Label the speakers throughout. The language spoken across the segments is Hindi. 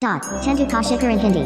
Speaker 1: Tendu Kaushikar in Hindi.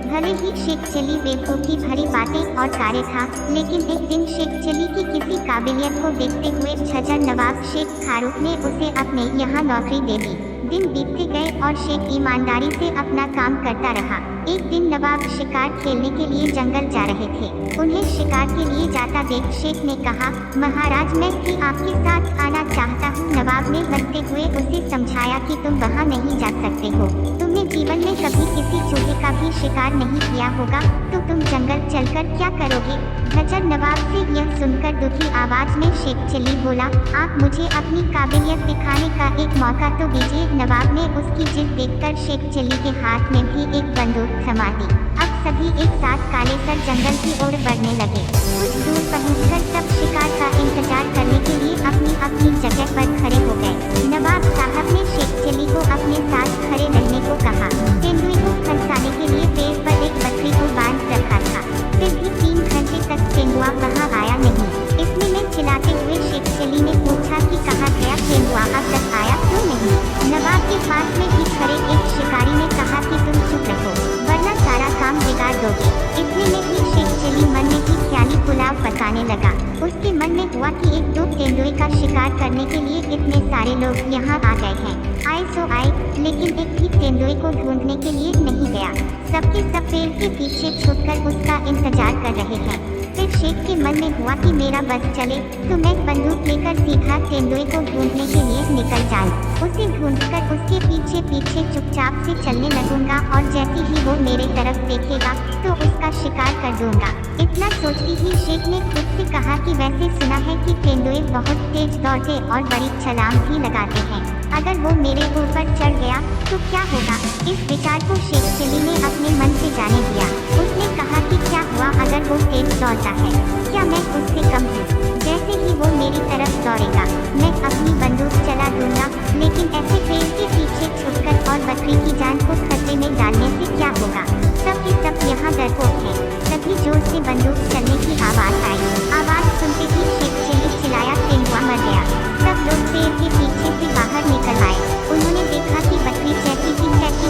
Speaker 2: भले ही शेख चली बेवकूफ़ी भरी बातें और कार्य था, लेकिन एक दिन शेख चली की किसी काबिलियत को देखते हुए छजर नवाब शेख फारूक ने उसे अपने यहाँ नौकरी दे दी। दिन बीतते गए और शेख ईमानदारी से अपना काम करता रहा। एक दिन नवाब शिकार खेलने के लिए जंगल जा रहे थे। उन्हें शिकार के लिए जाता देख शेख ने कहा, महाराज मैं भी आपके साथ आना चाहता हूँ। नवाब ने हंसते हुए उसे समझाया कि तुम वहाँ नहीं जा सकते हो। तुमने जीवन में कभी किसी चूहे का भी शिकार नहीं किया होगा, तो तुम जंगल चलकर क्या करोगे। छजर नवाब से यह सुनकर दुखी आवाज में शेख चली बोला, आप मुझे अपनी काबिलियत दिखाने का एक मौका तो दीजिए। नवाब ने उसकी जिद देखकर शेख चली के हाथ में भी एक बंदूक थमा दी। अब सभी एक साथ काले सर जंगल की ओर बढ़ने लगे। कुछ दूर पहुंचकर सब शिकार का इंतजार करने के लिए अपनी अपनी जगह पर खड़े हो गए। नवाब साहब ने शेख चली को अपने साथ खड़े रहने को कहा। तेंदुए को फंसाने के लिए पेड़ पर एक बकरी को बांध रखा था, फिर भी 3 घंटे तक तेंदुआ वहाँ आया नहीं। इतने में चिल्लाते हुए शेख चली ने पूछा कि कहाँ गया तेंदुआ, अब तक आया क्यों नहीं। नवाब के पास में ही खड़े एक शिकारी ने कहा कि तुम चुप रहो, वरना सारा काम बिगाड़ दोगे। इतने में ही शेख चली मन में ही ख्याली पुलाव पकाने लगा। उसके मन में हुआ कि एक दो तेंदुए का शिकार करने के लिए इतने सारे लोग यहाँ आ गए हैं। आए सो आए, लेकिन एक भी तेंदुए को ढूंढने के लिए नहीं गया। सबके सब पेड़ के पीछे छुपकर उसका इंतजार कर रहे हैं। फिर शेख के मन में हुआ कि मेरा बस चले तो मैं बंदूक लेकर सीधा तेंदुए को ढूंढने के लिए निकल जाऊं। उसे ढूंढकर उसके पीछे पीछे चुपचाप से चलने लगूंगा और जैसे ही वो मेरे तरफ देखेगा तो उसका शिकार कर दूंगा। इतना सोचती ही शेख ने खुद से कहा कि वैसे सुना है कि तेंदुए बहुत तेज दौड़ते और बड़ी छलांग भी लगाते हैं। अगर वो मेरे ऊपर चढ़ गया तो क्या होगा। इस विचार को शेख चली ने अपने मन से जाने दिया। उसने कहा कि क्या हुआ अगर वो तेज दौड़ता है, क्या मैं उससे कम हूँ। जैसे ही वो मेरी तरफ दौड़ेगा मैं अपनी बंदूक चला दूंगा, लेकिन ऐसे पेड़ के पीछे छुपकर और बकरी की जान को खतरे में डालने से क्या होगा। सब के सब यहाँ डरपोक हैं। तभी जोर से बंदूक चलने की आवाज़ आई। आवाज़ सुनते ही शेख चली चिल्लाया, तेंदुआ मर गया। सब लोग पेड़ के पीछे से बाहर निकल आए। उन्होंने देखा कि बकरी जैसी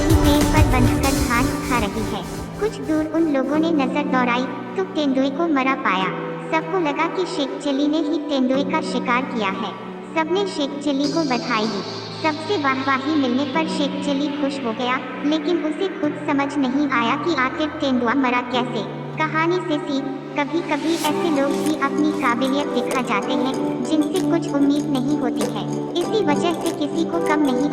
Speaker 2: ही पेड़ पर बंधकर घास खा रही है। कुछ दूर उन लोगों ने नजर दौड़ाई तो तेंदुए को मरा पाया। सबको लगा कि शेख चली ने ही तेंदुए का शिकार किया है। सबने शेख चली को बधाई दी। सबसे वाहवाही मिलने पर शेख चली खुश हो गया, लेकिन उसे खुद समझ नहीं आया कि आखिर तेंदुआ मरा कैसे। कहानी से सीख, कभी कभी ऐसे लोग भी अपनी काबिलियत दिखा जाते हैं जिनसे कुछ उम्मीद नहीं होती है। इसी वजह से किसी को कम नहीं